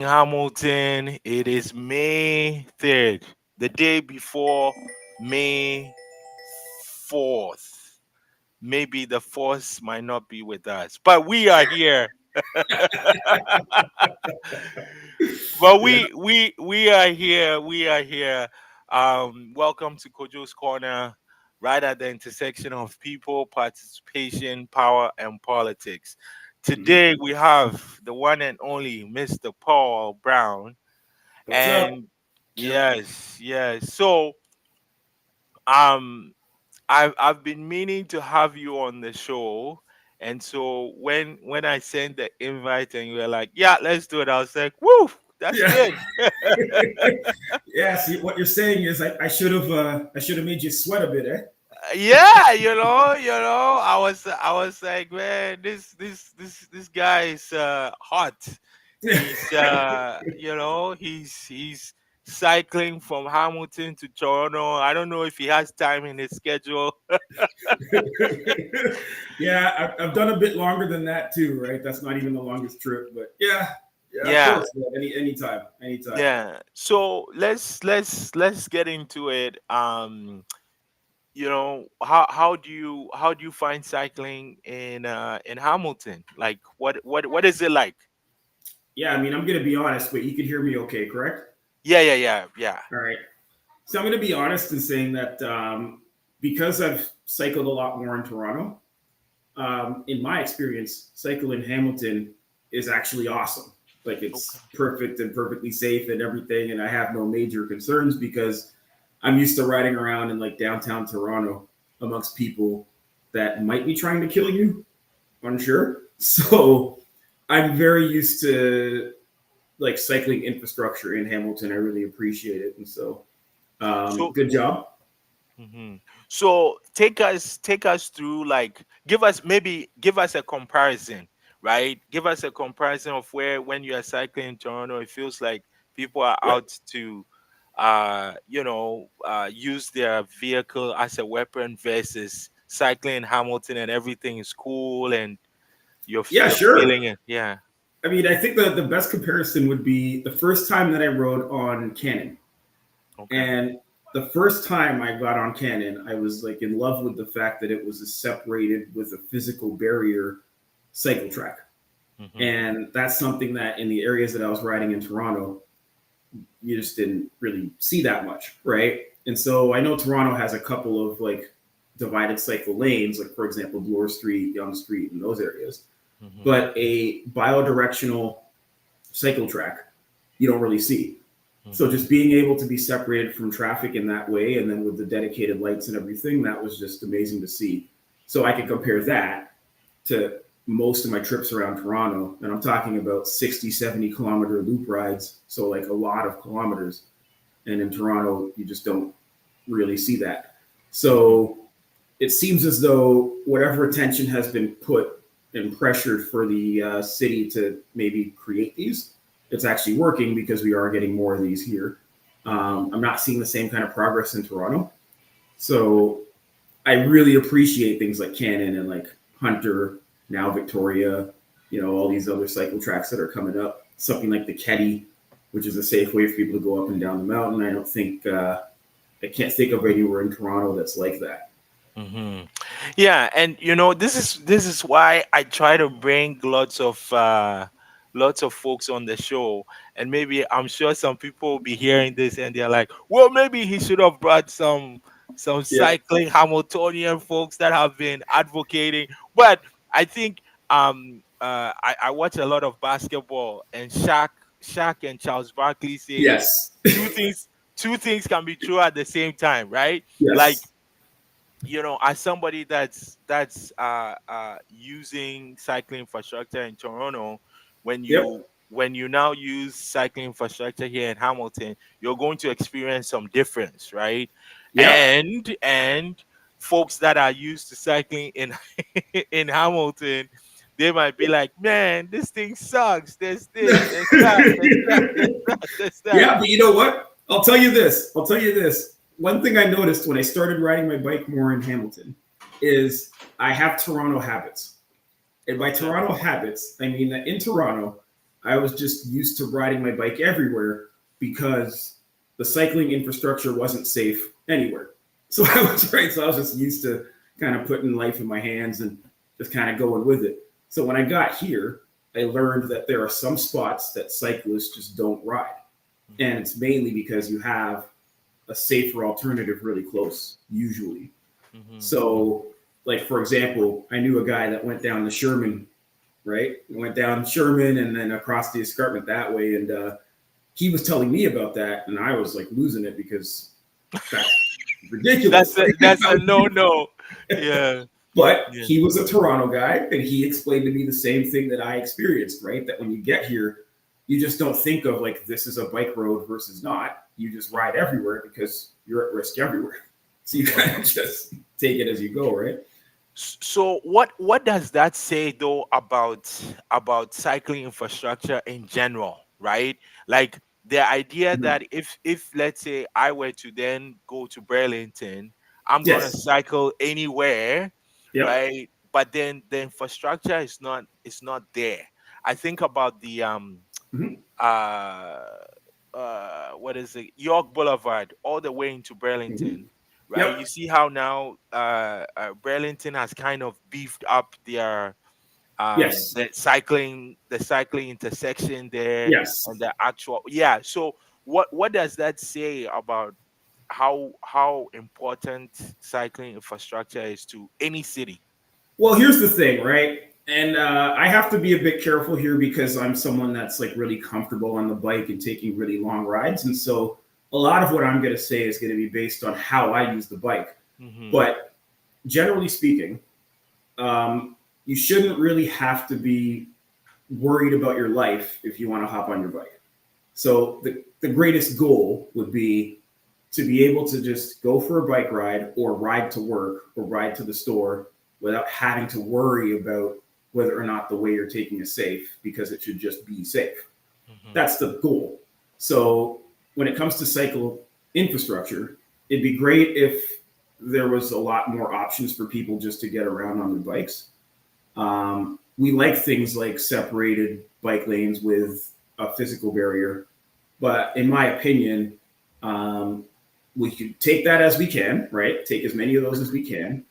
Hamilton. It is May 3rd, the day before May 4th. Maybe the force might not be with us, but we are here. But Yeah, we are here. We are here. Welcome to Kojos Corner, right at the intersection of people, participation, power, and politics. mhm. Today we have the one and only Mr. Paul Brown. What's up? And Yep. yes, yes. So um I've been meaning to have you on the show. And so when I sent the invite and you were like, yeah, let's do it, I was like, woo, that's Yeah. good. Yeah. See, what you're saying is I should have made you sweat a bit, eh? Yeah, I was like, man, this guy is hot. He's he's cycling from Hamilton to Toronto. I don't know if he has time in his schedule. Yeah, I've done a bit longer than that too, right? That's not even the longest trip, but yeah, yeah, of Yeah, course. Yeah, anytime, anytime. yeah. So let's get into it. How do you find cycling in Hamilton? Like what is it like? Yeah, I mean, I'm gonna be honest, but you can hear me okay, correct? Yeah, yeah, yeah, yeah. All right. So I'm gonna be honest in saying that because I've cycled a lot more in Toronto, in my experience, cycle in Hamilton is actually awesome. Like Okay. it's perfect and perfectly safe and everything, and I have no major concerns because I'm used to riding around in like downtown Toronto amongst people that might be trying to kill you. Unsure. So I'm very used to like cycling infrastructure in Hamilton. I really appreciate it, and so So good job. so take us through, like, give us a comparison, right? Give us a comparison of where when you are cycling in Toronto, it feels like people are Yep. out to use their vehicle as a weapon versus cycling in Hamilton and everything is cool and Yeah, you're sure. feeling it. Yeah. I mean, I think the best comparison would be the first time that I rode on Canon. Okay. And the first time I got on Canon, I was like in love with the fact that it was a separated with a physical barrier cycle track. Hmm. And that's something that in the areas that I was riding in Toronto, you just didn't really see that much, right? And so I know Toronto has a couple of like divided cycle lanes, like for example, Bloor Street, Yonge Street, and those areas. Hmm. But a biodirectional cycle track, you don't really see. So Hmm. just being able to be separated from traffic in that way, and then with the dedicated lights and everything, that was just amazing to see. So I can compare that to most of my trips around Toronto, and I'm talking about 60, 70 kilometer loop rides. So like a lot of kilometers. And in Toronto, you just don't really see that. Hmm. So it seems as though whatever attention has been put and pressured for the city to maybe create these, it's actually working because we are getting more of these here. Hmm. I'm not seeing the same kind of progress in Toronto. So I really appreciate things like Cannon and like Hunter, now Victoria, all these other cycle tracks that are coming up. Something like the Ketty, which is a safe way for people to go up and down the mountain. I don't think, I can't think of anywhere in Toronto that's like that. Hmm. Yeah, and this is why I try to bring lots of folks on the show, and maybe I'm sure some people will be hearing this and they're like, well, maybe he should have brought some Yeah. cycling Hamiltonian folks that have been advocating. But I think I watch a lot of basketball, and Shaq and Charles Barkley say Yes. two things two things can be true at the same time, right? Like, Yes. as somebody that's using cycling infrastructure in Toronto, when Yep. you now use cycling infrastructure here in Hamilton, you're going to experience some difference, right? Yep. And folks that are used to cycling in in Hamilton, they might be like, man, this thing sucks. There's this, there's that, there's that, there's that, there's that. Yeah, but you know what? I'll tell you this. I'll tell you this. One thing I noticed when I started riding my bike more in Hamilton is I have Toronto habits. And by Okay. Toronto habits, I mean that in Toronto, I was just used to riding my bike everywhere because the cycling infrastructure wasn't safe anywhere. So I was right. So I was just used to kind of putting life in my hands and just kind of going with it. So when I got here, I learned that there are some spots that cyclists just don't ride. And Mhm. it's mainly because you have a safer alternative really close, usually. Mhm. So, like, for example, I knew a guy that went down the Sherman, right? Went down Sherman and then across the escarpment that way. And he was telling me about that. And I was like losing it because that's ridiculous. That's a no no. Yeah. But Yeah. he was a Toronto guy, and he explained to me the same thing that I experienced, right? That when you get here, you just don't think of like this is a bike road versus not. You just ride everywhere because you're at risk everywhere. So you Mhm. kind of just take it as you go, right? So what does that say though about cycling infrastructure in general, right? Like the idea Mhm. that if let's say I were to then go to Burlington, I'm gonna Yes. cycle anywhere, Yep. right? But then the infrastructure is not there. I think about the Mhm. uh what is it, York Boulevard all the way into Mhm. Burlington, right? You Yep. see how now Burlington has kind of beefed up their Yes. the cycling intersection there Yes. and the actual, yeah. So what does that say about how important cycling infrastructure is to any city? Well, here's the thing, right? And I have to be a bit careful here because I'm someone that's like really comfortable on the bike and taking really long rides. And so a lot of what I'm going to say is going to be based on how I use the bike. Hmm. But generally speaking, you shouldn't really have to be worried about your life if you want to hop on your bike. So the greatest goal would be to be able to just go for a bike ride or ride to work or ride to the store without having to worry about whether or not the way you're taking is safe because it should just be safe. Hmm. That's the goal. So when it comes to cycle infrastructure, it'd be great if there was a lot more options for people just to get around on their bikes. We like things like separated bike lanes with a physical barrier, but in my opinion, um, we should take that as we can, right? Take as many of those as we can,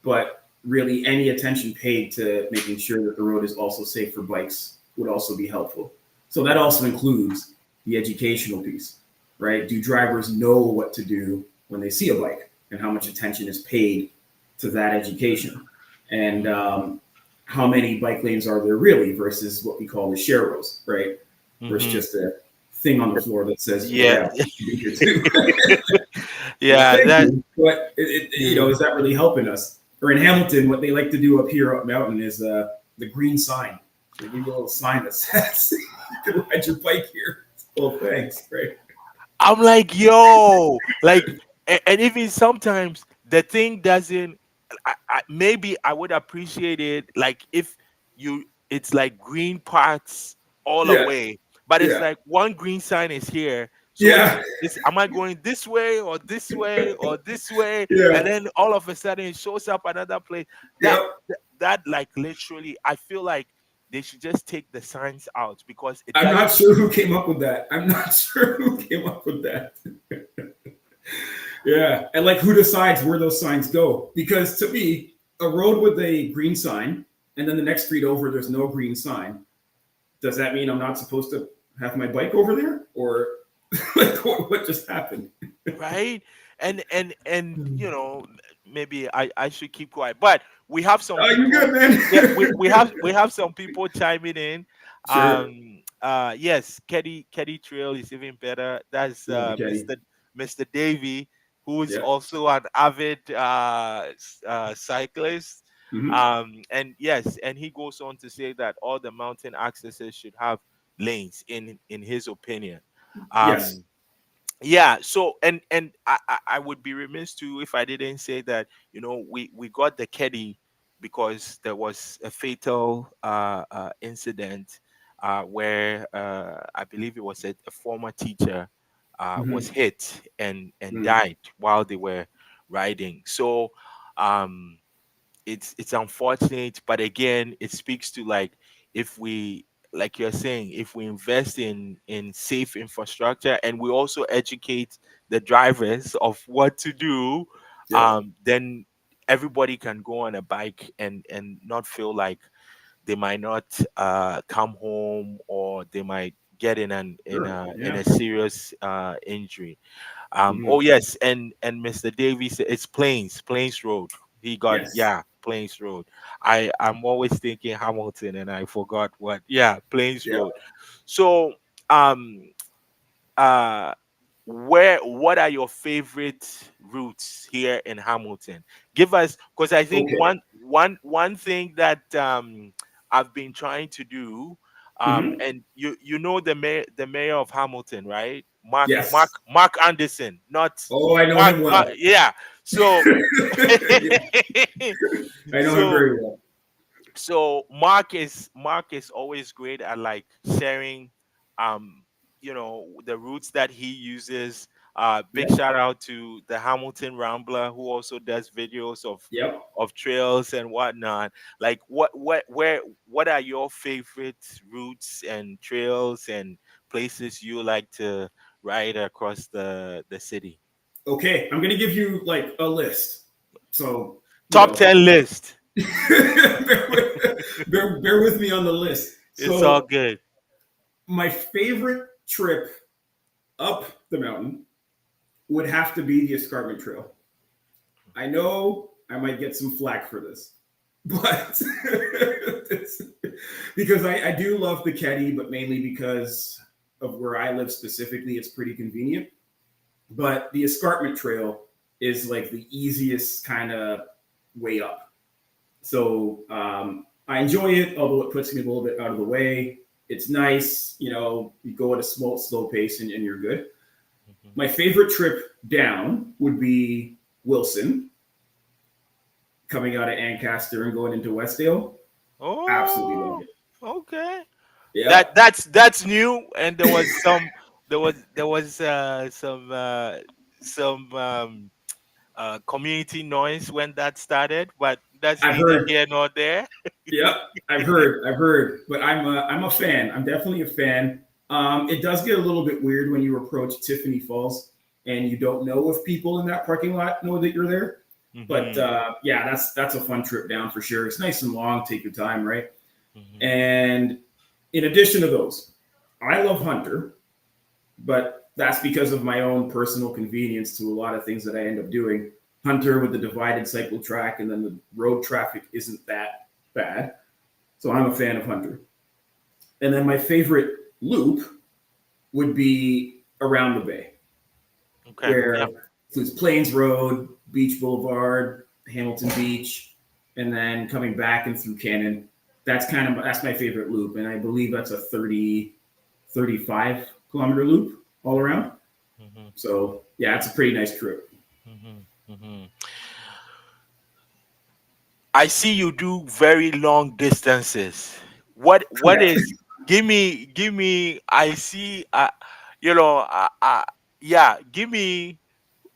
but really any attention paid to making sure that the road is also safe for bikes would also be helpful. So that also includes the educational piece, right? Do drivers know what to do when they see a bike and how much attention is paid to that education? And how many bike lanes are there really versus what we call the share rows, right? Where it's Hmm. just a thing on the floor that says, Yeah. yeah, you can be here too. Well, Yeah, thank that. you. But is that really helping us? Or in Hamilton, what they like to do up here up mountain is the green sign. So they give you a little sign that says you can ride your bike here. Well, thanks, right? I'm like, yo, like, and even sometimes the thing doesn't. Maybe I would appreciate it, like if it's like green parts all Yeah, away, but it's yeah, like one green sign is here. So yeah, it's am I going this way or this way or this way, and yeah, then all of a sudden it shows up another place. That yep. that like literally, I feel like they should just take the signs out because it I'm not doesn't. sure who came up with that. I'm not sure who came up with that. Yeah, and like who decides where those signs go? Because to me, a road with a green sign, and then the next street over, there's no green sign. Does that mean I'm not supposed to have my bike over there, or like what just happened? Right, and maybe I should keep quiet, but we have some Oh, you're people. good, man. Yeah, we have some people chiming in. Sure. Yes, Keddy Trail is even better. That's Love you, Kenny. Mr. Davy, who is Yeah. also an avid cyclist. Hmm. And yes, and he goes on to say that all the mountain accesses should have lanes in his opinion. Yes. um yeah, so and I would be remiss too if I didn't say that, we got the Keddy because there was a fatal incident where I believe it was a former teacher was Hmm. hit and Hmm. died while they were riding. So it's unfortunate, but again it speaks to, like, if we like you're saying, if we invest in safe infrastructure and we also educate the drivers of what to do, Yep. then everybody can go on a bike and not feel like they might not come home, or they might get Sure. in a Yeah. serious injury. Oh Mhm. yes, and Mr. Davies, it's Plains Road. He got, Yes. yeah, Plains Road. I'm always thinking Hamilton, and I forgot what. Yeah, Plains Yep. Road. So um uh where what are your favorite routes here in Hamilton? Give us, because I think Okay. one thing that I've been trying to do, Hmm. and you know the mayor of Hamilton, right? Yes. Mark Anderson, not Oh, I know him Mark, well. yeah. So Yeah, I know him so very well. Mark is always great at like sharing, um the routes that he uses. Big Yep. shout out to the Hamilton Rambler, who also does videos Yep. of trails and whatnot. Like what are your favorite routes and trails and places you like to ride across the city? Okay, I'm gonna give you like a list. So you Top know, 10 list. bear with me on the list. It's all So good. my favorite trip up the mountain would have to be the escarpment trail. I know I might get some flack for this, but because I do love the Keddy, but mainly because of where I live specifically, it's pretty convenient. But the escarpment trail is like the easiest kind of way up. So I enjoy it, although it puts me a little bit out of the way. It's nice, you go at a slow pace and you're good. Mhm. My favorite trip down would be Wilson, coming out of Ancaster and going into Westdale. Absolutely love Oh, it. okay. Yeah. That's new, and there was some community noise when that started, but that's I've neither heard. here nor there. Yep, I've heard, but I'm a fan. I'm definitely a fan. It does get a little bit weird when you approach Tiffany Falls and you don't know if people in that parking lot know that you're there. But Hmm. yeah, that's a fun trip down for sure. It's nice and long. Take your time, right? Hmm. And in addition to those, I love Hunter, but that's because of my own personal convenience to a lot of things that I end up doing. Hunter with the divided cycle track, and then the road traffic isn't that bad. So I'm a fan of Hunter. And then my favorite loop would be around the bay, Okay. where Yeah. it includes Plains Road, Beach Boulevard, Hamilton Beach, and then coming back and through Cannon. That's my favorite loop, and I believe that's a 35 kilometer loop all around. Hmm. So yeah, it's a pretty nice trip. Hmm. Hmm. I see you do very long distances. What Correct. is? Give me. I see. You know. Yeah. Give me.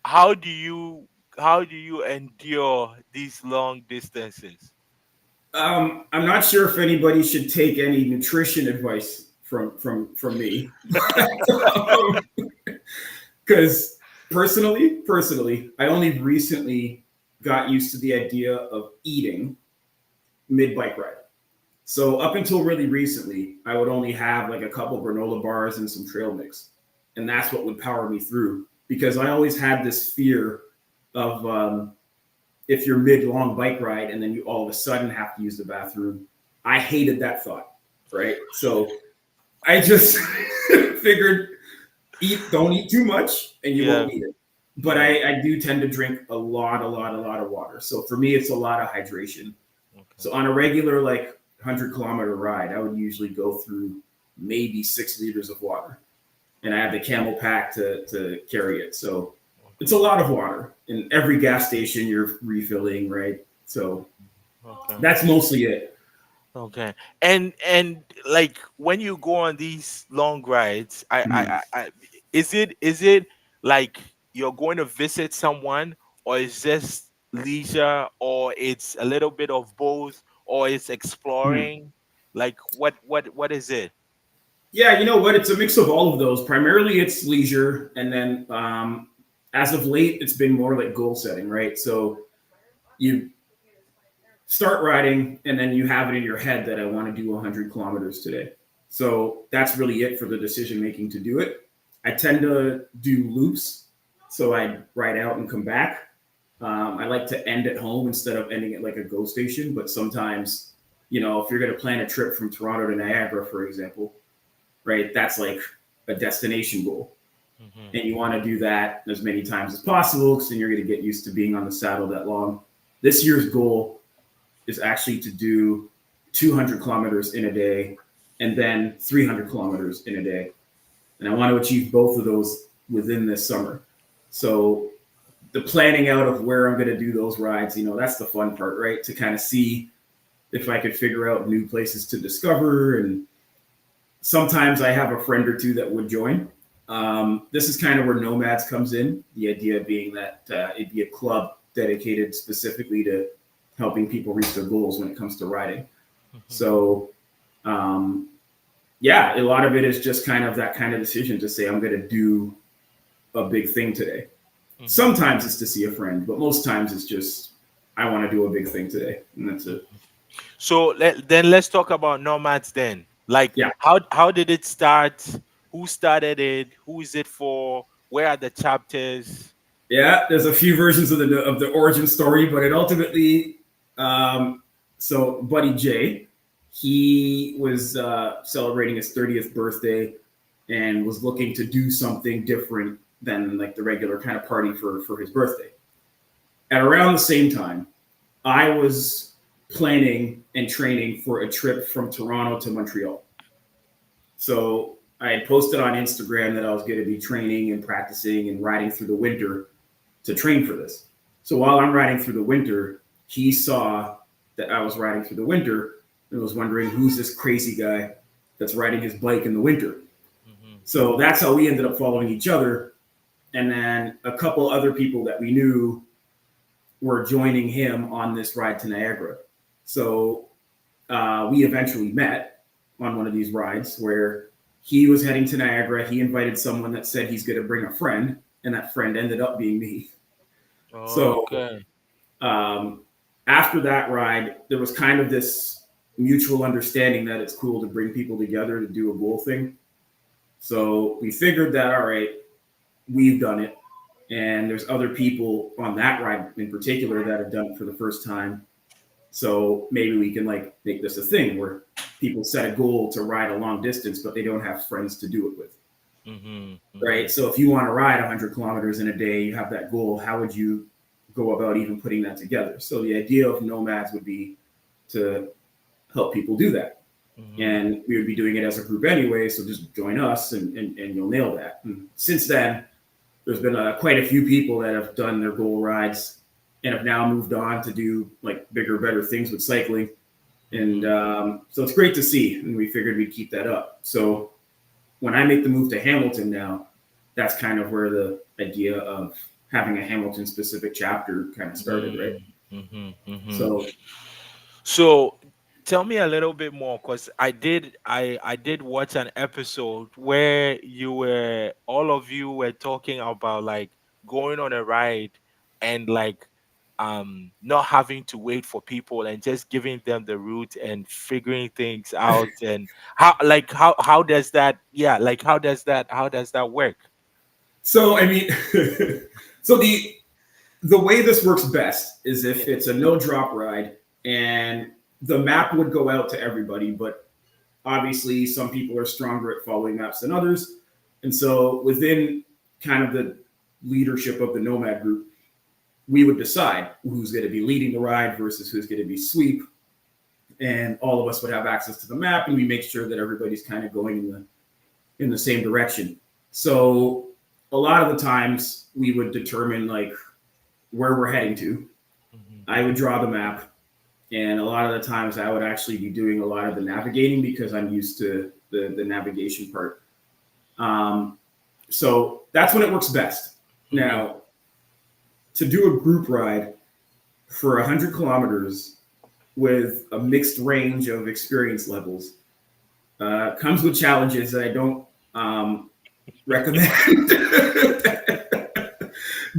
How do you how do you endure these long distances? I'm not sure if anybody should take any nutrition advice from me, because personally, I only recently got used to the idea of eating mid bike ride. So up until really recently, I would only have like a couple granola bars and some trail mix, and that's what would power me through. Because I always had this fear of if you're mid long bike ride and then you all of a sudden have to use the bathroom. I hated that thought, right? So I just figured don't eat too much and you Yeah. won't need it. But Yeah. I do tend to drink a lot of water. So for me, it's a lot of hydration. Okay. So on a regular like 100-kilometer ride, I would usually go through maybe 6 liters of water, and I have the camel pack to carry it. So it's a Okay. lot of water. In every gas station, you're refilling, right? So Okay. that's mostly it. Okay. And like when you go on these long rides, Mhm. is it like you're going to visit someone, or is just leisure, or it's a little bit of both, or it's Mhm. exploring? Like what is it? Yeah, you know what? It's a mix of all of those. Primarily, it's leisure, and then as of late, it's been more like goal setting, right? So you start riding, and then you have it in your head that I want to do 100 kilometers today. So that's really it for the decision making to do it. I tend to do loops, so I ride out and come back. I like to end at home instead of ending at like a go station. But sometimes, if you're going to plan a trip from Toronto to Niagara, for example, right, that's like a destination goal. Hmm. And you want to do that as many times as possible because then you're going to get used to being on the saddle that long. This year's goal is actually to do 200 kilometers in a day and then 300 kilometers in a day. And I want to achieve both of those within this summer. So the planning out of where I'm going to do those rides, that's the fun part, right? To kind of see if I could figure out new places to discover. And sometimes I have a friend or two that would join. This is kind of where Nomads comes in. The idea being that it'd be a club dedicated specifically to helping people reach their goals when it comes to riding. Hmm. So, um, yeah, a lot of it is just kind of that kind of decision to say, I'm going to do a big thing today. Hmm. Sometimes it's to see a friend, but most times it's just, I want to do a big thing today. And that's it. So then let's talk about nomads then. Like Yeah. how did it start? Who started it? Who is it for? Where are the chapters? Yeah, there's a few versions of the origin story, but it ultimately, um, so Buddy J, he was celebrating his 30th birthday and was looking to do something different than like the regular kind of party for his birthday. At around the same time, I was planning and training for a trip from Toronto to Montreal. So I had posted on Instagram that I was going to be training and practicing and riding through the winter to train for this. So while I'm riding through the winter, he saw that I was riding through the winter and was wondering who's this crazy guy that's riding his bike in the winter. Hmm. So that's how we ended up following each other. And then a couple other people that we knew were joining him on this ride to Niagara. So we eventually met on one of these rides where he was heading to Niagara. He invited someone that said he's going to bring a friend, and that friend ended up being me. So Okay. um, after that ride, there was kind of this mutual understanding that it's cool to bring people together to do a goal thing. So we figured that, all right, we've done it. And there's other people on that ride in particular that have done it for the first time. So maybe we can like make this a thing where people set a goal to ride a long distance, but they don't have friends to do it with. Hmm. Right. Hmm. So if you want to ride 100 kilometers in a day, you have that goal. How would you go about even putting that together? So the idea of nomads would be to help people do that. Hmm. And we would be doing it as a group anyway. So just join us and you'll nail that. And since then, there's been quite a few people that have done their goal rides and have now moved on to do like bigger, better things with cycling. And Hmm. so it's great to see. And we figured we'd keep that up. So when I make the move to Hamilton now, that's kind of where the idea of having a Hamilton specific chapter kind of started, right? Hmm. Hmm. So, So tell me a little bit more, because I did watch an episode where you were all of you were talking about like going on a ride and like not having to wait for people and just giving them the route and figuring things out. And how does that, yeah, like how does that work? so I mean, so the way this works best is if Yeah. it's a no drop ride and the map would go out to everybody, but obviously some people are stronger at following maps than others. And so within kind of the leadership of the Nomad group, we would decide who's going to be leading the ride versus who's going to be sweep. And all of us would have access to the map and we make sure that everybody's kind of going in the same direction. So a lot of the times we would determine like where we're heading to. Hmm. I would draw the map, and a lot of the times I would actually be doing a lot of the navigating because I'm used to the navigation part. Um, so that's when it works best. Hmm. Now, to do a group ride for 100 kilometers, with a mixed range of experience levels. Comes with challenges that I don't recommend.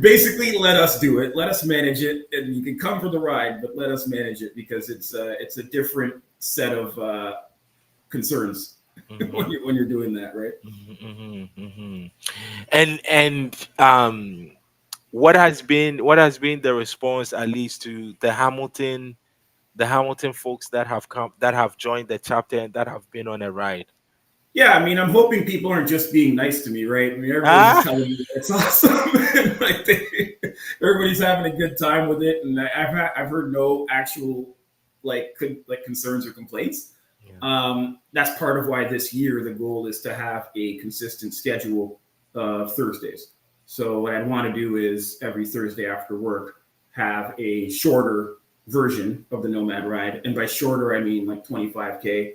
Basically, let us do it. Let us manage it, and you can come for the ride, but let us manage it because it's a different set of concerns Hmm. when you're doing that, right? Hmm. Hmm. And what has been the response, at least to the Hamilton folks that have joined the chapter and that have been on a ride? Yeah, I mean, I'm hoping people aren't just being nice to me, right? I mean, everybody's just Ah, telling me it's awesome, and like everybody's having a good time with it, and I've heard no actual like concerns or complaints. yeah. That's part of why this year the goal is to have a consistent schedule of Thursdays. So what I'd want to do is every Thursday after work have a shorter version of the Nomad ride, and by shorter I mean like 25K.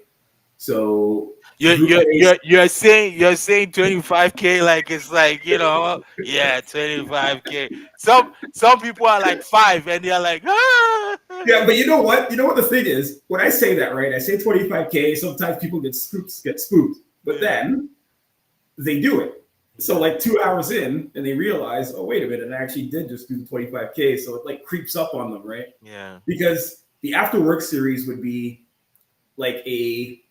So You're group you're days. you're you're saying 25K, like it's like, yeah, 25K. Some people are like five and they're like, ah. Yeah, but you know what? You know what the thing is? When I say that, right? I say 25K. Sometimes people get spooked, but Yeah, then they do it. So yeah, like 2 hours in, and they realize, oh wait a minute, I actually did just do the 25K. So it like creeps up on them, right? yeah. Because the after work series would be like a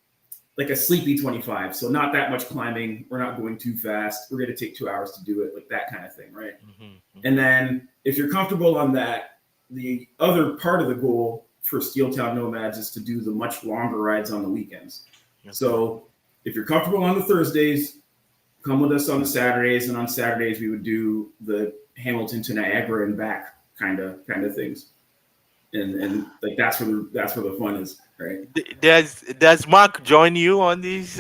sleepy 25. So not that much climbing. We're not going too fast. We're going to take 2 hours to do it, like that kind of thing, right? Hmm. And Hmm. then if you're comfortable on that, the other part of the goal for Steeltown Nomads is to do the much longer rides on the weekends. Okay. So if you're comfortable on the Thursdays, come with us on the Saturdays, and on Saturdays we would do the Hamilton to Niagara and back kind of things. And like that's where the fun is, right? Does Mark join you on these?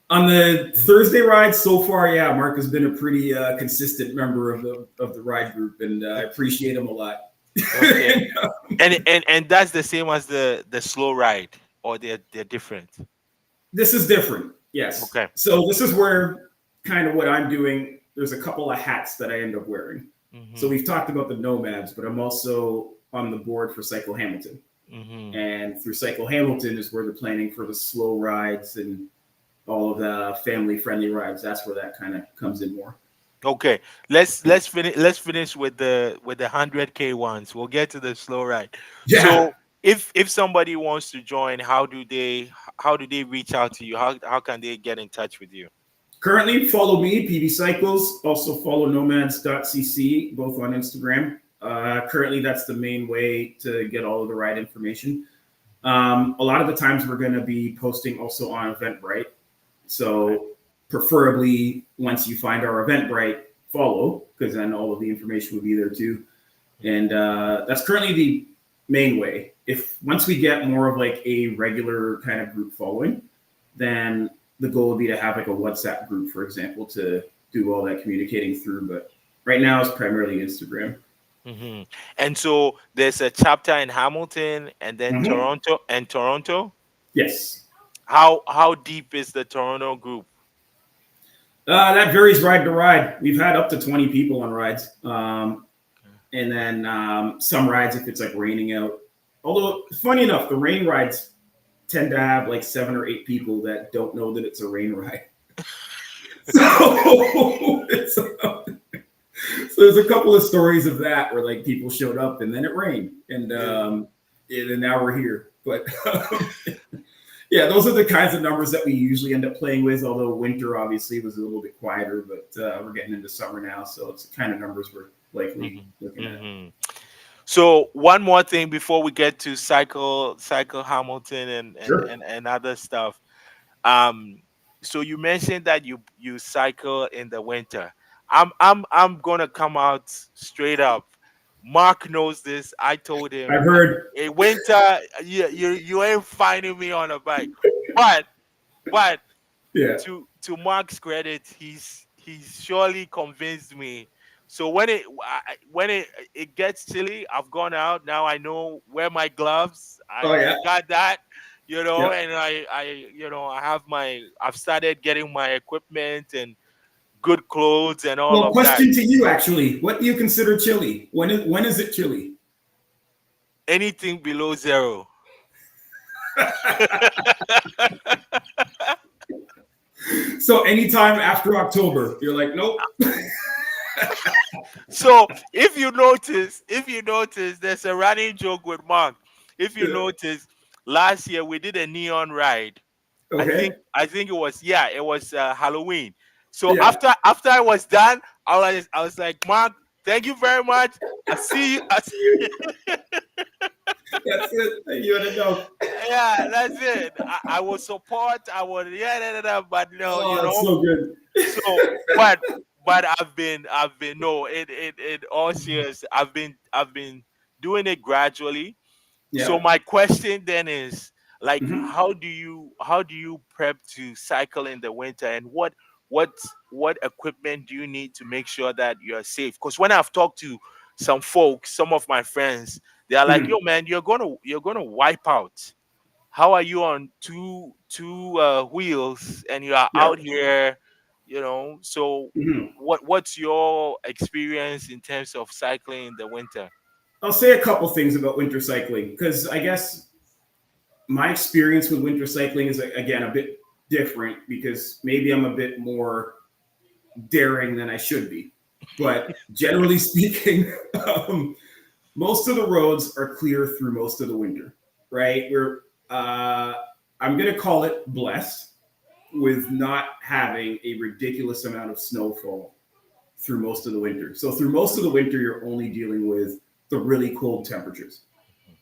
On the Thursday rides so far, yeah, Mark has been a pretty consistent member of the ride group, and I appreciate him a lot. Okay. And that's the same as the slow ride, or they're different. This is different, yes. Okay. So this is where kind of what I'm doing. There's a couple of hats that I end up wearing. So Hmm. we've talked about the Nomads, but I'm also on the board for Cycle Hamilton, Hmm. and through Cycle Hamilton is where they're planning for the slow rides and all of the family friendly rides. That's where that kind of comes in more. Okay, let's finish with the 100K ones. We'll get to the slow ride. Yeah. So if somebody wants to join, how do they reach out to you? How can they get in touch with you? Currently, follow me, PB Cycles. Also, follow nomads.cc, both on Instagram. Currently, that's the main way to get all of the ride information. A lot of the times, we're going to be posting also on Eventbrite. Okay. So, preferably, once you find our Eventbrite, follow, because then all of the information will be there too. And that's currently the main way. If once we get more of like a regular kind of group following, then the goal would be to have like a WhatsApp group, for example, to do all that communicating through. But right now, it's primarily Instagram. Hmm. And so there's a chapter in Hamilton, and then Mm-hmm. Toronto. Yes. How deep is the Toronto group? That varies ride to ride. We've had up to 20 people on rides. And then some rides, if it's like raining out. Although, funny enough, the rain rides tend to have like 7 or 8 people that don't know that it's a rain ride. So, so there's a couple of stories of that where like people showed up and then it rained, Yeah. and now we're here. But yeah, those are the kinds of numbers that we usually end up playing with. Although winter obviously was a little bit quieter, but we're getting into summer now, so it's the kind of numbers we're likely Hmm. looking at. Hmm. So one more thing before we get to cycle Hamilton Sure. and other stuff. Um, so you mentioned that you cycle in the winter. I'm gonna come out straight up. Mark knows this. I told him, I've heard. in winter, you ain't finding me on a bike. But but Yeah. to Mark's credit, he's surely convinced me. So when it gets chilly, I've gone out. Now I know where my gloves. Oh I yeah. got that, Yep. and I've started getting my equipment and good clothes and all Well, of that. question to you actually: what do you consider chilly? When is it chilly? Anything below zero. So anytime after October, you're like, nope. So if you notice, there's a running joke with Mark. If you Yeah. notice, last year we did a neon ride. I think Okay. I think it was, yeah, it was Halloween. So Yeah. after I was done, I was like, Mark, thank you very much. I see you. That's it. You had to know. Yeah, that's it. I will support. I will, yeah, but no, Oh, that's so good. So, but I've been no. It all serious. I've been doing it gradually. So Yeah. my question then is, like, Hmm. how do you prep to cycle in the winter, and what what equipment do you need to make sure that you're safe? Because when I've talked to some folks, some of my friends, they are like, Hmm. yo man, you're gonna wipe out. How are you on two wheels and you are Yeah. out here, so Hmm. what's your experience in terms of cycling in the winter? I'll say a couple things about winter cycling because I guess my experience with winter cycling is again a bit different because maybe I'm a bit more daring than I should be. But generally speaking, most of the roads are clear through most of the winter, right? Uh, I'm going to call it blessed with not having a ridiculous amount of snowfall through most of the winter. So through most of the winter, you're only dealing with the really cold temperatures.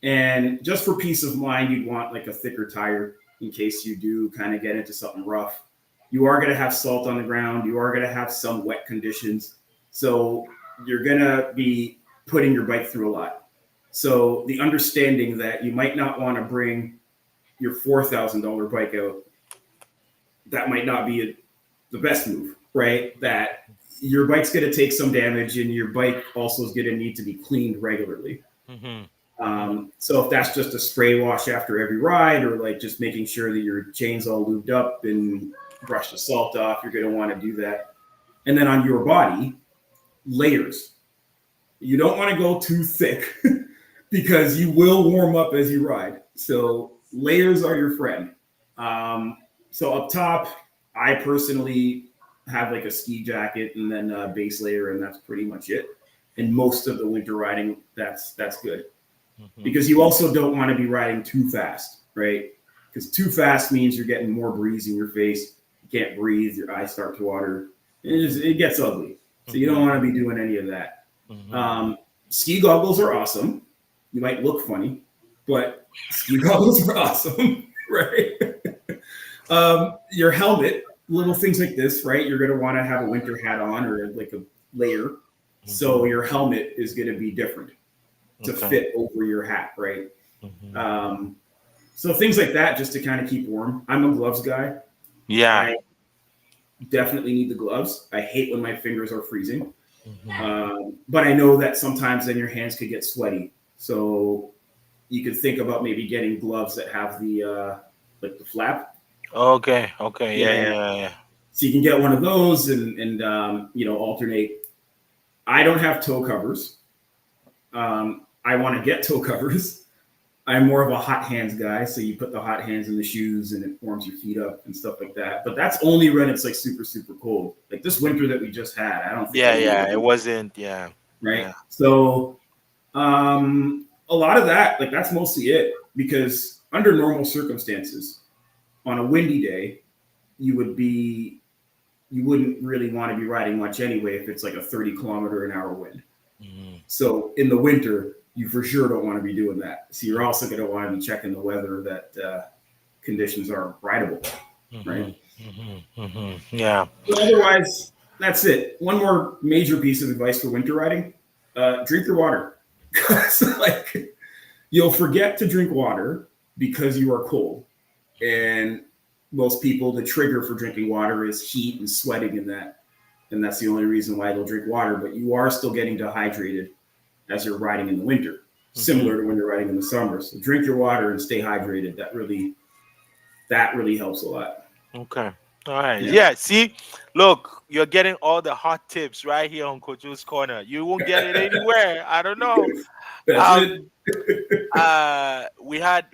And just for peace of mind, you'd want like a thicker tire in case you do kind of get into something rough. You are going to have salt on the ground. You are going to have some wet conditions. So you're going to be putting your bike through a lot. So the understanding that you might not want to bring your $4,000 bike out, that might not be the best move, right? That your bike's going to take some damage and your bike also is going to need to be cleaned regularly. Hmm. So if that's just a spray wash after every ride, or like just making sure that your chain's all lubed up and brush the salt off, you're going to want to do that. And then on your body, layers. You don't want to go too thick because you will warm up as you ride. So layers are your friend. Um, so up top, I personally have like a ski jacket and then a base layer, and that's pretty much it. And most of the winter riding, that's good Hmm. because you also don't want to be riding too fast, right? Because too fast means you're getting more breeze in your face. You can't breathe. Your eyes start to water. It gets ugly. So you don't Hmm. want to be doing any of that. Hmm. Um, Ski goggles are awesome. You might look funny, but ski goggles are awesome, right? Your helmet, little things like this, right? You're going to want to have a winter hat on or like a layer. So Hmm. your helmet is going to be different to Okay. fit over your hat, right? Hmm. Um, so things like that just to kind of keep warm. I'm a gloves guy. Yeah. I definitely need the gloves. I hate when my fingers are freezing. Hmm. But I know that sometimes then your hands could get sweaty. So you could think about maybe getting gloves that have the like the flap. Okay. Okay. Yeah. Yeah. Yeah. Yeah. So you can get one of those and alternate. I don't have toe covers. I want to get toe covers. I'm more of a hot hands guy, so you put the hot hands in the shoes and it warms your feet up and stuff like that. But that's only when it's like super super cold. Like this winter that we just had, I don't think I Yeah. needed Yeah. It it, wasn't. Yeah. right? Yeah. So a lot of that, like that's mostly it because under normal circumstances, on a windy day, you wouldn't really want to be riding much anyway if it's like a 30-kilometer-an-hour wind. Hmm. So in the winter, you for sure don't want to be doing that. So you're also going to want to be checking the weather that conditions are rideable, Hmm. right? Hmm. Yeah. But otherwise, that's it. One more major piece of advice for winter riding: drink your water. Like you'll forget to drink water because you are cold. And most people, the trigger for drinking water is heat and sweating and that. And that's the only reason why they'll drink water. But you are still getting dehydrated as you're riding in the winter, Hmm. similar to when you're riding in the summer. So drink your water and stay hydrated. That really helps a lot. Okay. All right. Yeah, Yeah. See, look, you're getting all the hot tips right here on Kojos Corner. You won't get it anywhere. I don't know. that's it. Um. We had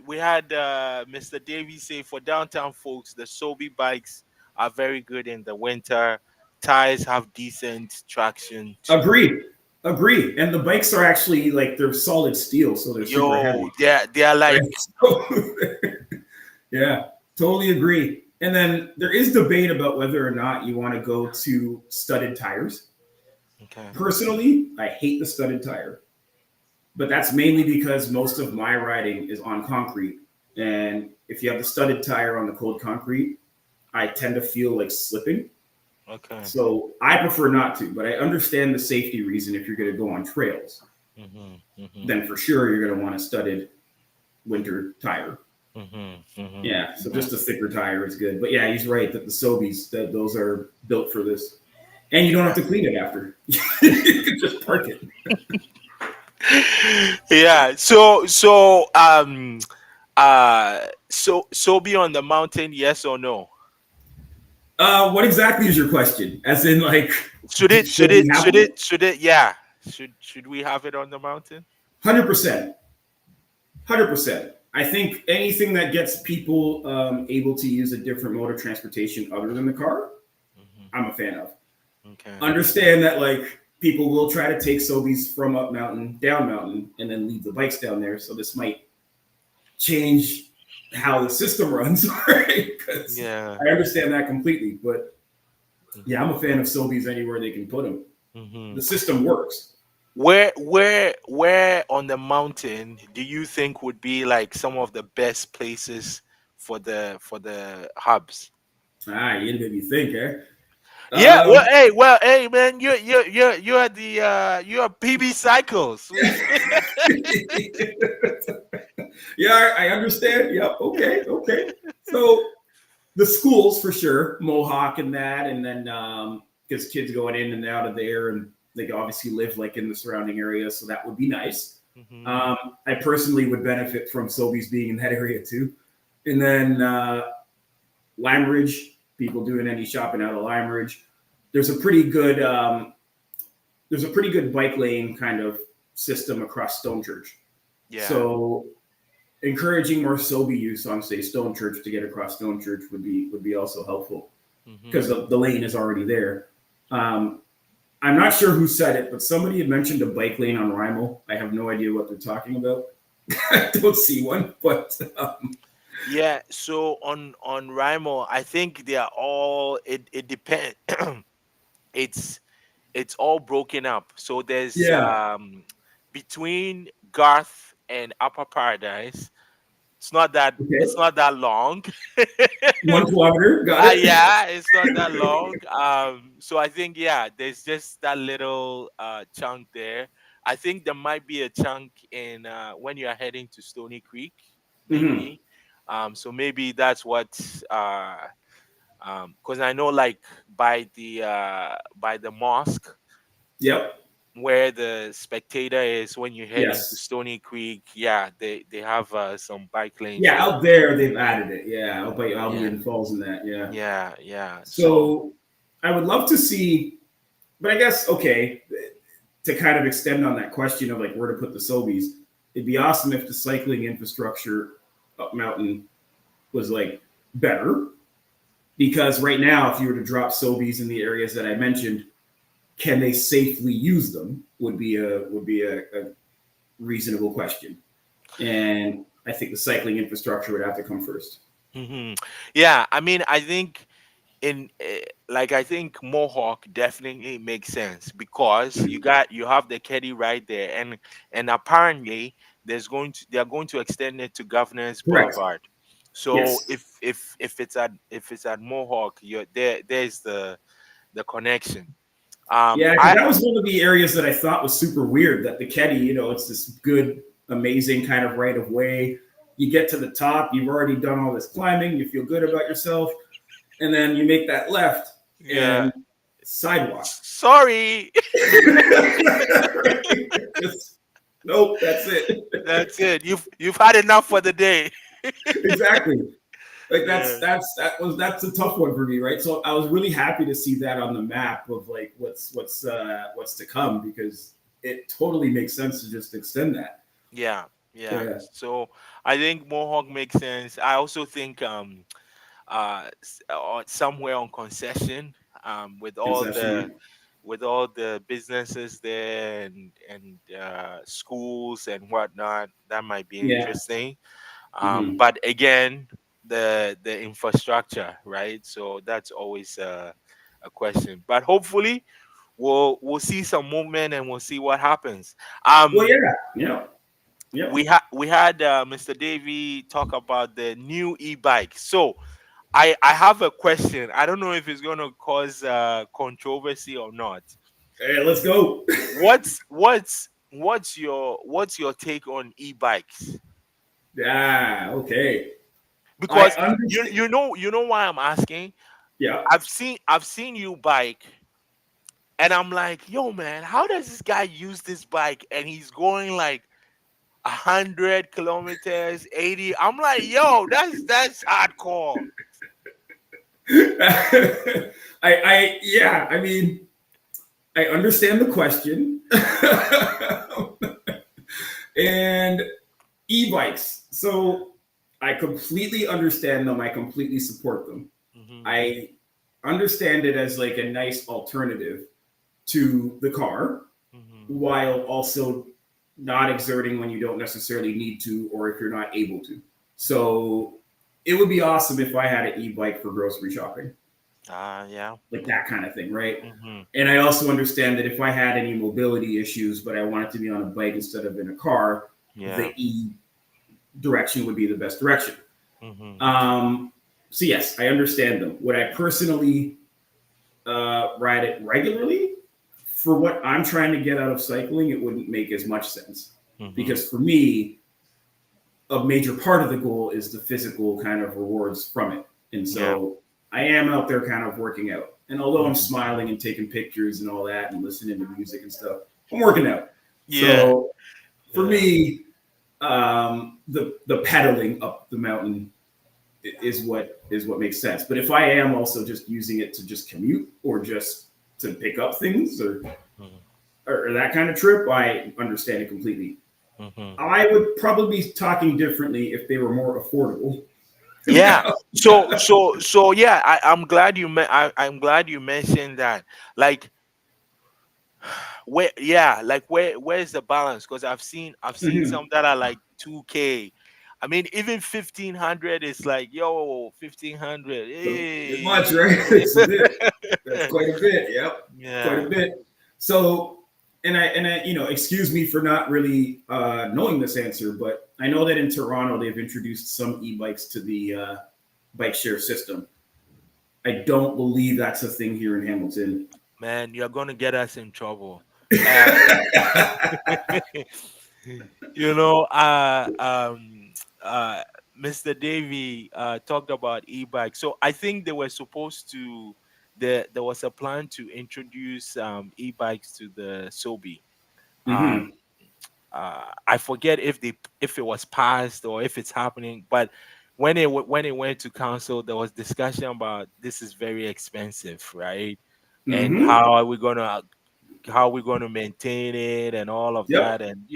Mr. Davies say for downtown folks, the Sobe bikes are very good in the winter. Tires have decent traction too. Agreed. Agreed. And the bikes are actually like they're solid steel, so they're super Yo, heavy. they're Right. like So, yeah, totally agree. And then there is debate about whether or not you want to go to studded tires. okay. Personally, I hate the studded tire, but that's mainly because most of my riding is on concrete. And if you have the studded tire on the cold concrete, I tend to feel like slipping. Okay. So I prefer not to, but I understand the safety reason if you're going to go on trails. Mhm. Mhm. Then for sure you're going to want a studded winter tire. Mhm. Mhm. Yeah, so just a thicker tire is good. But yeah, he's right that the Sobeys, that those are built for this. And you don't have Yeah. to clean it after. You can just park it. Yeah. So be on the mountain, yes or no? What exactly is your question? As in, like, Should it should should we it have should one? it should it yeah. Should we have it on the mountain? 100%. 100%. I think anything that gets people able to use a different mode of transportation other than the car, Hmm. I'm a fan of. Okay. Understand that like people will try to take Sobeys from up mountain, down mountain, and then leave the bikes down there. So this might change how the system runs, right? Because Yeah. I understand that completely. But yeah, Hmm. I'm a fan of Sobeys anywhere they can put them. Hmm. The system works. Where on the mountain do you think would be like some of the best places for the hubs? Ah, you made me think, eh? Yeah, Um, well, hey, man, you're the you're PB Cycles. yeah, I understand. Yep. Okay. Okay. So the schools for sure, Mohawk and that, and then because kids going in and out of there, and they obviously live like in the surrounding area, so that would be nice. Hmm. I personally would benefit from Sobeys being in that area too, and then Lime Ridge, people doing any shopping out of Lime Ridge. There's a pretty good bike lane kind of system across Stone Church. Yeah. So encouraging more Sobe use on say Stone Church to get across Stone Church would be also helpful because Hmm. the lane is already there. Um, I'm not sure who said it, but somebody had mentioned a bike lane on Rymel. I have no idea what they're talking about. I don't see one, but Yeah. So on Rimo, I think they are all. It depends. it's it's all broken up. So there's yeah, between Garth and Upper Paradise. okay, It's not that long. 1 kilometer, got it. Yeah, it's not that long. So I think yeah, there's just that little chunk there. I think there might be a chunk in when you are heading to Stony Creek, Hmm. maybe. So maybe that's what because I know like by the mosque Yep. where the spectator is when you're heading to Yes. Stony Creek, yeah, they have some bike lanes Yeah, there. out there they've added it. Yeah, out by Yeah, Albion Falls and that. Yeah. yeah. So So I would love to see, but I guess okay, to kind of extend on that question of like where to put the Sobeys, it'd be awesome if the cycling infrastructure up mountain was like better. Because right now, if you were to drop Sobeys in the areas that I mentioned, can they safely use them? Would be a reasonable question. And I think the cycling infrastructure would have to come first. hmm. Yeah, I mean, I think in like I think Mohawk definitely makes sense because you have the Keddy right there, and apparently they are going to extend it to Governors Correct. Boulevard. So Yes. if it's at Mohawk, you're there's the connection. Yeah, because I that was one of the areas that I thought was super weird. That the Keddy, it's this good, amazing kind of right of way. You get to the top, you've already done all this climbing, you feel good about yourself, and then you make that left yeah, and sidewalk. sorry. Just, nope, that's it. That's it. You've had enough for the day. Exactly. Like Yeah. that's a tough one for me, right? So I was really happy to see that on the map of like what's to come, because it totally makes sense to just extend that. Yeah, yeah. Yeah, So I think Mohawk makes sense. I also think somewhere on concession, with all the concession. businesses there, and schools and whatnot, that might be Yeah. interesting. Hmm. But again, the infrastructure, right? So that's always a question. But hopefully, we'll see some movement and we'll see what happens. Well, Um, yeah, yeah, yeah. we had Mr. Davy talk about the new e-bike. So I have a question. I don't know if it's going to cause controversy or not. Hey, let's go. What's your take on e-bikes? Ah, okay. I Because you understand. you know you know why I'm asking. Yeah. I've seen you bike, and I'm like, yo man, how does this guy use this bike and he's going like 100 kilometers, 80? I'm like, yo, that's hardcore. Yeah. I mean, I understand the question, and e-bikes. So I completely understand them. I completely support them. Hmm. I understand it as like a nice alternative to the car, Hmm. while also not exerting when you don't necessarily need to, or if you're not able to. So it would be awesome if I had an e-bike for grocery shopping, Yeah. like that kind of thing, right? Hmm. And I also understand that if I had any mobility issues, but I wanted to be on a bike instead of in a car, Yeah. the e direction would be the best direction. Hmm. Um, so yes, I understand them. Would I personally ride it regularly? For what I'm trying to get out of cycling, it wouldn't make as much sense, Hmm. because for me, a major part of the goal is the physical kind of rewards from it. And Yeah. so I am out there kind of working out. And although I'm Hmm. smiling and taking pictures and all that and listening to music and stuff, I'm working out. Yeah. So for Yeah. me, the pedaling up the mountain is what makes sense. But if I am also just using it to just commute, or just to pick up things, Hmm. or that kind of trip, I understand it completely. Hmm. I would probably be talking differently if they were more affordable. Yeah. So yeah, I'm glad you mentioned that. Like, where's the balance? Because I've seen Mhm. some that are like 2K. I mean, even 1,500 is like, yo, 1,500. So bit much, right? Hey. It's a bit. That's quite a bit. Yep, quite Yeah. a bit. So, and excuse me for not really knowing this answer, but I know that in Toronto they've introduced some e-bikes to the bike share system. I don't believe that's a thing here in Hamilton. Man, you're gonna get us in trouble. Uh, you know, Mr. Davy talked about e-bike. So I think they were supposed to. There was a plan to introduce e-bikes to the Sobi. Um, Hmm. I forget if it was passed or if it's happening, but when it went to council, there was discussion about this is very expensive, right? And Hmm. how we're going to maintain it and all of Yep. that, and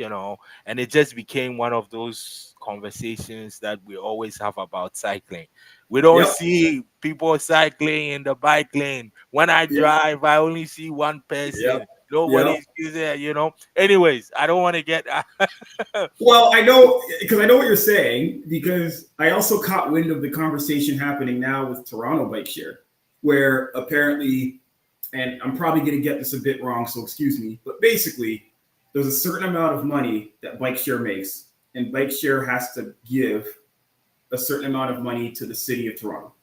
and it just became one of those conversations that we always have about cycling. We don't Yep. see people cycling in the bike lane. When I Yep. drive, I only see one Yep. person. Yep. Nobody's using it. Anyways, I don't want to get Well, I know, because I know what you're saying, because I also caught wind of the conversation happening now with Toronto Bike Share, where apparently, and I'm probably going to get this a bit wrong, so excuse me, but basically, there's a certain amount of money that Bike Share makes, and Bike Share has to give a certain amount of money to the city of Toronto.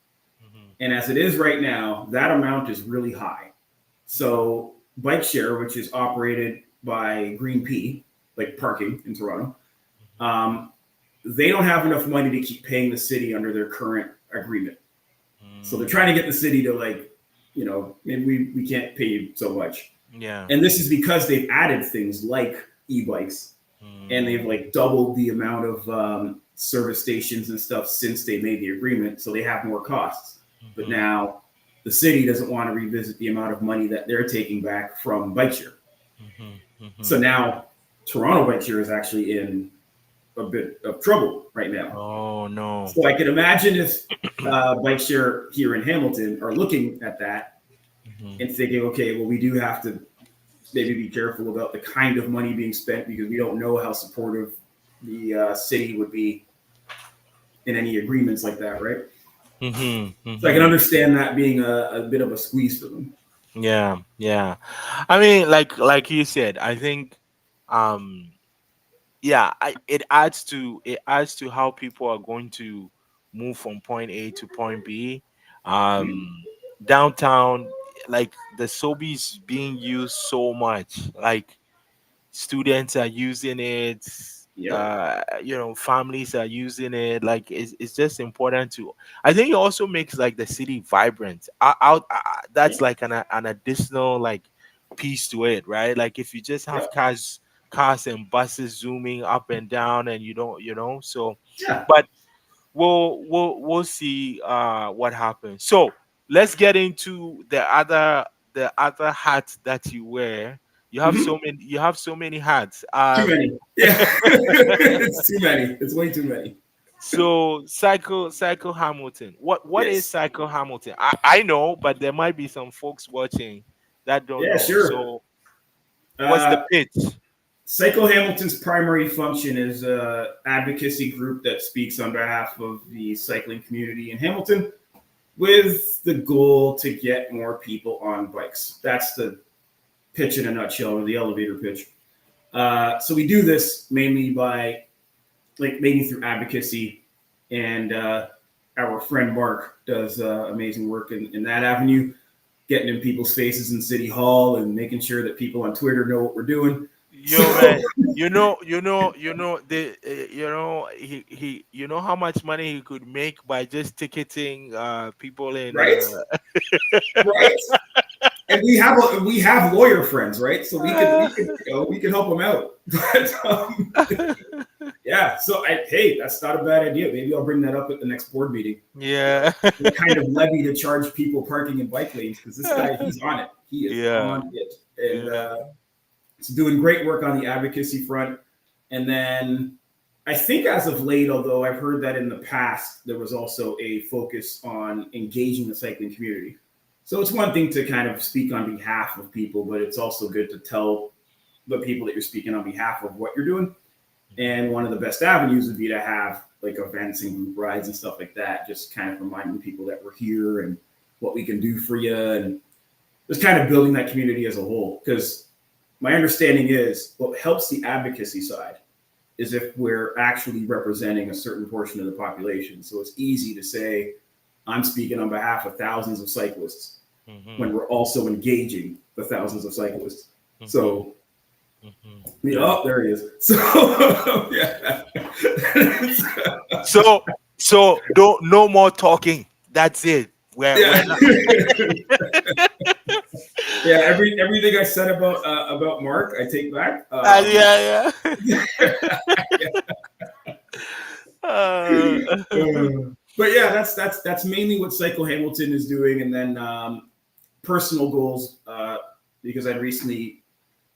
Mhm, And as it is right now, that amount is really high. mhm, So Bike Share, which is operated by Green P, like parking in Toronto, mhm, um, they don't have enough money to keep paying the city under their current agreement. So they're mm, trying to get the city to, like, maybe we can't pay you so much. yeah. And this is because they've added things like e-bikes, and they've Mm, like doubled the amount of service stations and stuff since they made the agreement, so they have more costs. But Mhm. now the city doesn't want to revisit the amount of money that they're taking back from bike share. Mhm. So Mhm. now Toronto bike share is actually in a bit of trouble right now. Oh no. So I can imagine if bike share here in Hamilton are looking at that Mhm. and thinking, okay, well, we do have to maybe be careful about the kind of money being spent because we don't know how supportive the city would be in any agreements like that, right? Mhm. So I can Mhm. understand that being a bit of a squeeze for them. Yeah, yeah. I mean, like you said, I think, um, yeah, it adds to how people are going to move from point A to point B. Mhm. Um, Downtown, like the Sobeys being used so much, like students are using it, Yep. families are using it, like it's just important to, I think it also makes like the city vibrant. That's Yeah. like an additional like piece to it, right? Like if you just have Yep. cars and buses zooming up and down and you don't, so, Yeah. but we'll see what happens. So let's get into the other hat that you wear. Hmm. You have so many hats. Too many. Yeah. It's too many. It's way too many. So Cycle Hamilton. What is Yes. Cycle Hamilton? I know, but there might be some folks watching that don't Yeah, know. sure. So what's the Uh, pitch? Psycho Hamilton's primary function is a advocacy group that speaks on behalf of the cycling community in Hamilton with the goal to get more people on bikes. That's the pitch in a nutshell, or the elevator pitch. So we do this mainly by like mainly through advocacy, and our friend Mark does amazing work in that avenue, getting in people's faces in City Hall and making sure that people on Twitter know what we're doing. Yo So man, you know how much money he could make by just ticketing people in right, right, and we have lawyer friends, right? So we can help them out. But yeah, so hey, that's not a bad idea. Maybe I'll bring that up at the next board meeting. yeah. What kind of levy to charge people parking in bike lanes? Because this guy, he's on it. He is Yeah. on it, and Yeah. it's doing great work on the advocacy front. And then I think as of late, although I've heard that in the past, there was also a focus on engaging the cycling community. So it's one thing to kind of speak on behalf of people, but it's also good to tell the people that you're speaking on behalf of what you're doing. And one of the best avenues would be to have like events and group rides and stuff like that, just kind of reminding people that we're here and what we can do for you, and just kind of building that community as a whole. Because my understanding is what helps the advocacy side is if we're actually representing a certain portion of the population. So it's easy to say, I'm speaking on behalf of thousands of cyclists Mhm. when we're also engaging the thousands of cyclists. Mhm. So, Mhm. yeah, Yeah. oh, there he is. So, yeah. So don't, no more talking. That's it. We're Yeah. not. Yeah, everything I said about Mark, I take back. Yeah, yeah. Uh, But yeah, that's mainly what Cycle Hamilton is doing, and then personal goals, because I recently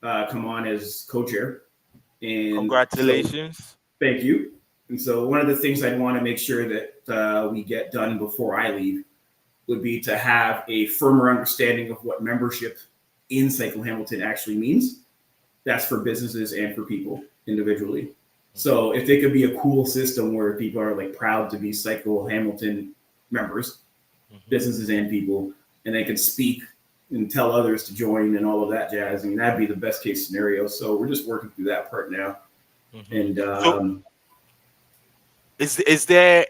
come on as co-chair, and so Congratulations. thank you. And so one of the things I'd want to make sure that we get done before I leave would be to have a firmer understanding of what membership in Cycle Hamilton actually means. That's for businesses and for people individually. So if it could be a cool system where people are like proud to be Cycle Hamilton members, Mhm. businesses and people, and they can speak and tell others to join and all of that jazz. I mean, that'd be the best case scenario. So we're just working through that part now. Mhm. And So is there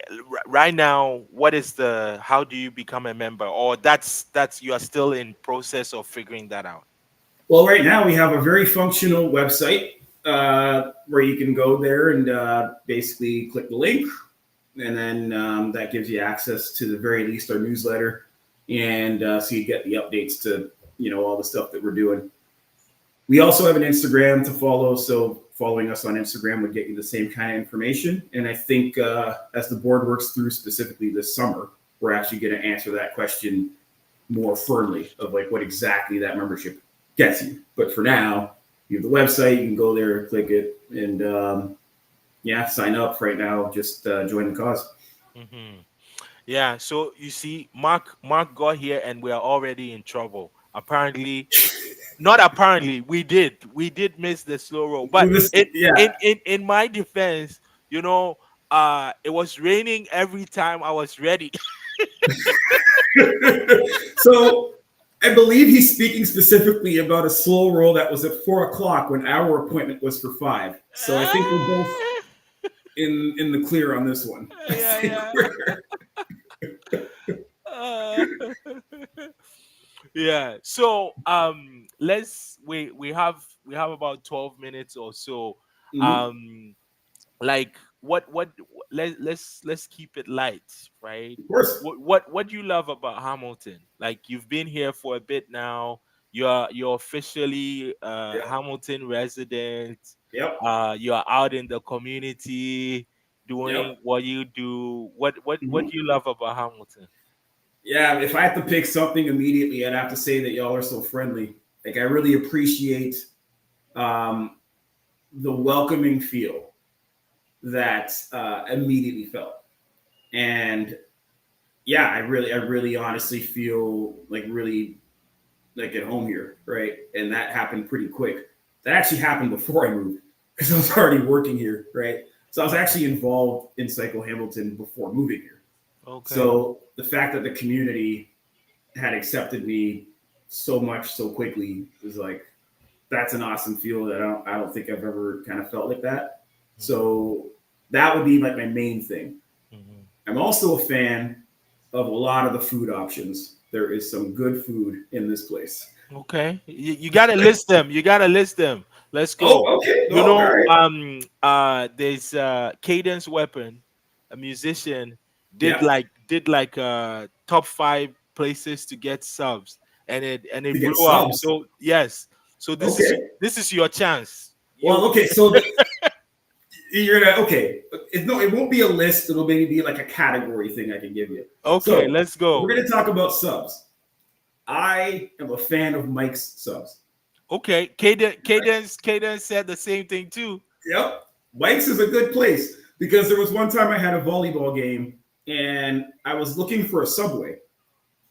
right now? What is the? How do you become a member? Or that's you are still in process of figuring that out. well, right now we have a very functional website where you can go there and basically click the link, and then that gives you access to the very least our newsletter, and so you get the updates to all the stuff that we're doing. We also have an Instagram to follow, so following us on Instagram would get you the same kind of information. And I think as the board works through specifically this summer, we're actually going to answer that question more firmly of like what exactly that membership gets you. But for now, you have the website, you can go there, click it, and sign up right now. Just join the cause. Hmm. Yeah. So you see, Mark got here, and we are already in trouble. Apparently, not apparently, we did miss the slow roll. But Yeah. in my defense, you know, it was raining every time I was ready. So I believe he's speaking specifically about a slow roll that was at 4 o'clock when our appointment was for 5. So I think we're both in the clear on this one. I Yeah, think yeah. we're Uh, yeah. So we have about 12 minutes or so. Mhm. Um like what let's keep it light, right? Of course. What do you love about Hamilton? Like, you've been here for a bit now. You're officially Yep. Hamilton resident. Yep. You're out in the community doing Yep. what you do. What Mhm. do you love about Hamilton? Yeah, if I had to pick something immediately, I'd have to say that y'all are so friendly. Like I really appreciate um, the welcoming feel that immediately felt, and yeah, I really honestly feel like really like at home here, right? And that happened pretty quick. That actually happened before I moved because I was already working here, right? So I was Okay. actually involved in Cycle Hamilton before moving here. Okay. So the fact that the community had accepted me so much so quickly was like that's an awesome feel that I don't think I've ever kind of felt like that. Mhm, So that would be like my main thing. mhm. I'm also a fan of a lot of the food options. There is some good food in this place. Okay, you gotta list them. You gotta list them. Let's go. Oh, okay. Oh, all right. There's Cadence Weapon, a musician, did Yeah. like top 5 places to get subs, and To it get blew up. subs. So yes, so Okay. this is your chance. Well, You okay. So you're gonna okay. It won't be a list. It'll maybe be like a category thing I can give you. okay? So Let's we're go. gonna talk about subs. I am a fan of Mike's subs. Okay, Cadence said the same thing too. Yep. Mike's is a good place because there was one time I had a volleyball game and I was looking for a Subway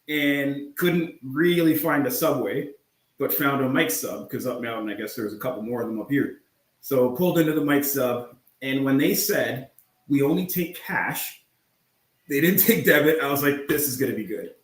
and couldn't really find a Subway, but found a Mike's sub because up mountain, I guess there was a couple more of them up here. So pulled into the Mike's sub, and when they said we only take cash, they didn't take debit. I was like, this is going to be good.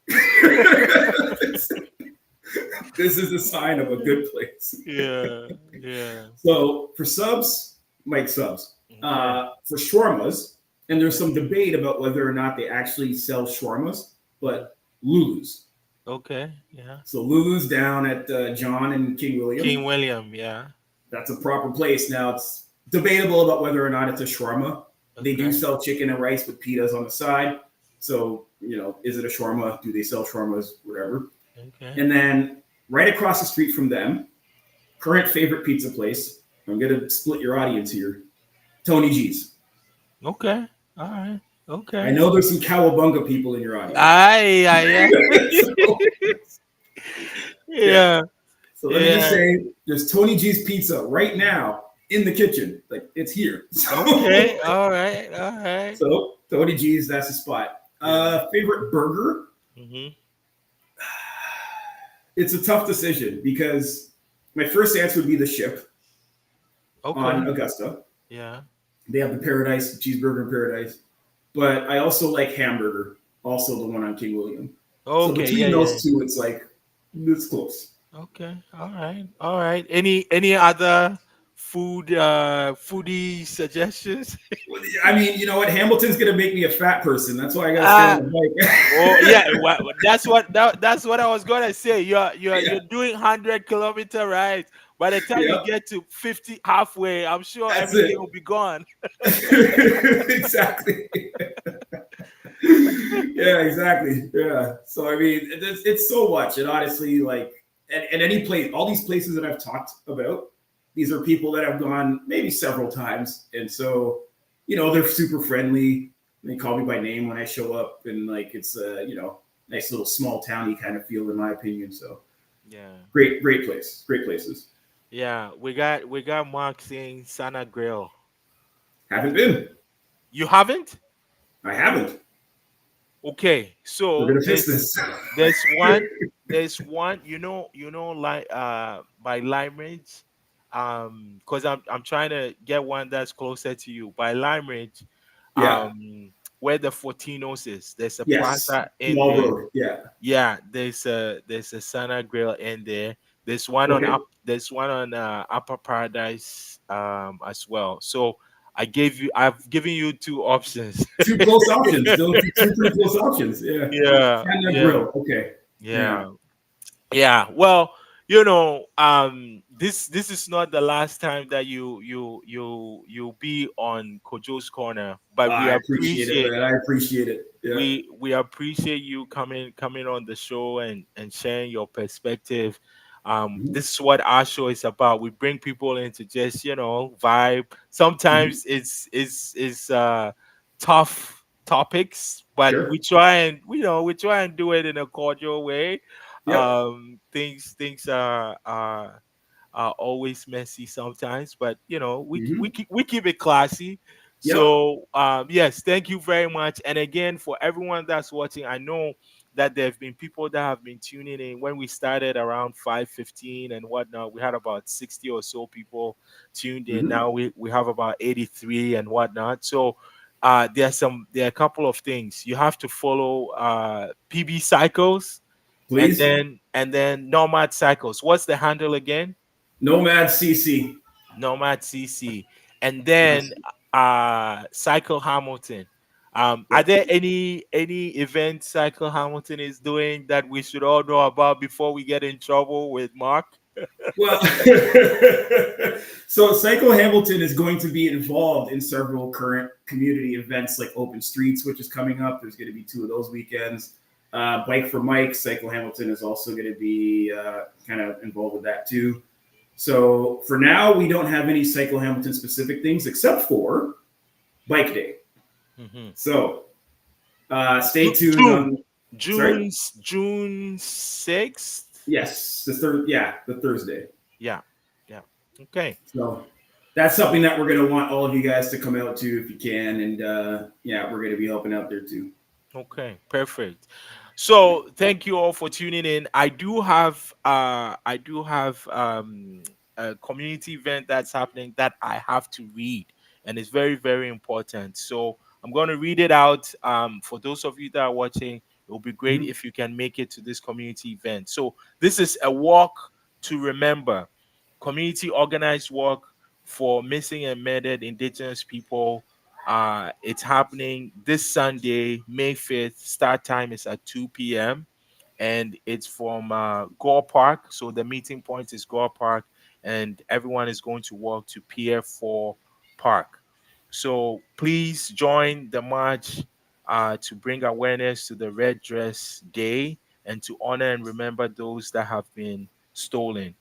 This is a sign of a good place. Yeah, yeah. So for subs, Mike subs. Okay, For shawarmas, and there's some debate about whether or not they actually sell shawarmas, but Lulu's. okay, yeah. So Lulu's down at John and King William. King William, yeah. That's a proper place. Now it's debatable about whether or not it's a shawarma. They do Okay, sell chicken and rice with pitas on the side. So, is it a shawarma? Do they sell shawarmas? Whatever. okay, And then right across the street from them, current favorite pizza place. I'm going to split your audience here. Tony G's. okay. All right. I Okay. know there's some cowabunga people in your audience. Aye, aye, So, yeah. yeah, So let me just yeah. say there's Tony G's Pizza right now in the kitchen. Like it's here. Okay. All right. All right. So Tony G's, that's the spot. Yeah. Favorite burger? Mm-hmm. It's a tough decision because my first answer would be the Ship Okay. on Augusta. Yeah. They have the Paradise, the cheeseburger in Paradise. But I also like hamburger, also the one on King William. So Okay. Yeah. between Yeah. those two, it's like it's close. Okay. All right. All right. Any other foodie suggestions? I mean, you know what? Hamilton's gonna make me a fat person. That's why I gotta stay on Uh the oh yeah. bike. That's what I was gonna say. You're Yeah, doing 100-kilometer rides. By the time you yeah, get to 50 halfway, I'm sure that's everything it. will be gone. Exactly. Yeah, exactly. Yeah. So I mean, it's so much, and honestly, like at any place, all these places that I've talked about, these are people that have gone maybe several times, and so they're super friendly. They call me by name when I show up, and like it's nice little small towny kind of feel in my opinion. So Yeah. great place, great places. Yeah. We got Mark saying Sana Grill. Haven't been. You haven't? I haven't. Okay. We're So gonna fix there's this. there's one there's one, like by Lime Ridge. Because I'm trying to get one that's closer to you. By Lime Ridge, Yeah. where the Fortinos is. There's a Yes. plaza in Wall there. Road. Yeah. Yeah, there's a Sana Grill in there. Okay. There's one on Upper Paradise as well. So I've given you two options. Two close options. Still two pretty close options. Yeah. Yeah, And that yeah, grill. Okay. Yeah. yeah. Yeah, well, this is not the last time that you'll be on Kojos Corner, but we I appreciate it, appreciate man. I appreciate it. Yeah. we appreciate you coming on the show and sharing your perspective. Mhm. This is what our show is about. We bring people in to just vibe. Mhm. Sometimes it's tough topics, but Sure. we try and do it in a cordial way. Yep. Things are always messy sometimes, but Hmm. we keep it classy. Yep. So yes, thank you very much. And again, for everyone that's watching, I know that there have been people that have been tuning in. When we started around 5:15 and whatnot, we had about 60 or so people tuned in. Hmm. Now we have about 83 and whatnot. So there are a couple of things you have to follow. PB Cycles, and Please. then Nomad Cycles. What's the handle again? Nomad CC. Nomad CC, and then Yes. Cycle Hamilton. Are Yep. there any events Cycle Hamilton is doing that we should all know about before we get in trouble with Mark? Well, so Psycho Hamilton is going to be involved in several current community events like Open Streets, which is coming up. There's going to be two of those weekends. Bike for Mike, Psycho Hamilton is also going to be kind of involved with that too. So for now, we don't have any Psycho Hamilton specific things except for Bike Day. Mhm. So stay tuned June, on. Sorry. June 6th. Yes, the third. Yeah, the Thursday. Yeah, yeah. Okay. So that's something that we're going to want all of you guys to come out to if you can. And yeah, we're going to be helping out there too. Okay, perfect. So thank you all for tuning in. I do have a community event that's happening that I have to read, and it's very, very important. So I'm going to read it out. For those of you that are watching, it will be great Mhm. if you can make it to this community event. So this is a walk to remember, community organized walk for missing and murdered indigenous people. It's happening this Sunday, May 5th. Start time is at 2 p.m. and it's from Gore Park. So the meeting point is Gore Park, and everyone is going to walk to Pier 4 Park. So please join the march to bring awareness to the Red Dress Day and to honor and remember those that have been stolen.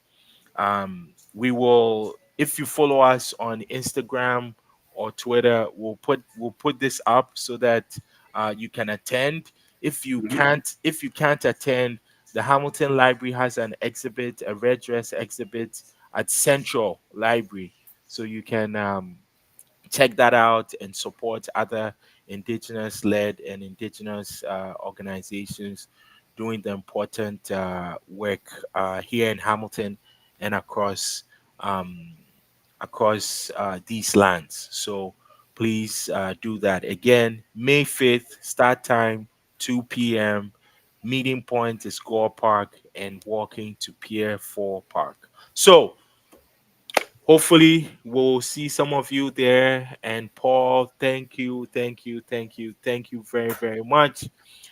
We will, if you follow us on Instagram or Twitter, we'll put this up so that you can attend. Mhm. If you can't attend, the Hamilton Library has an exhibit, a red dress exhibit at Central Library, so you can check that out and support other indigenous led and indigenous organizations doing the important work here in Hamilton and um, across these lands. So please do that. Again, May 5th, start time 2 p.m. Meeting point is Gore Park and walking to Pier 4 Park. So hopefully we'll see some of you there. And Paul, thank you very, very much. Thank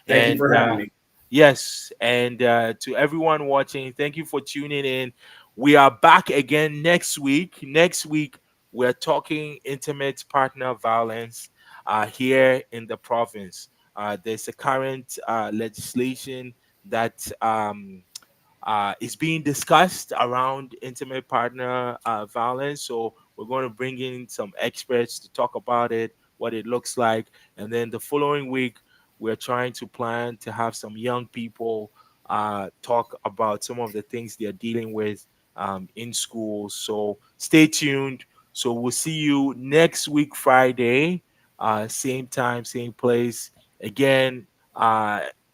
you And for having me. yes, and to everyone watching, thank you for tuning in. We are back again next week. Next week we're talking intimate partner violence here in the province. There's a current legislation that is being discussed around intimate partner violence. So we're going to bring in some experts to talk about it, what it looks like, and then the following week we're trying to plan to have some young people talk about some of the things they're dealing with in schools. So stay tuned. So we'll see you next week, Friday, same time, same place. Again,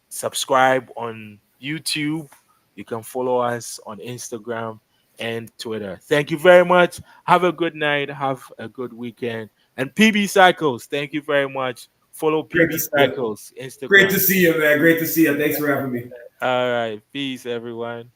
subscribe on YouTube. You can follow us on Instagram and Twitter. Thank you very much. Have a good night. Have a good weekend. And PB Cycles, thank you very much. Follow Great PB to see you. Cycles Great Instagram. to see you, man. Great to see you. Thanks for having me. All right. Peace, everyone.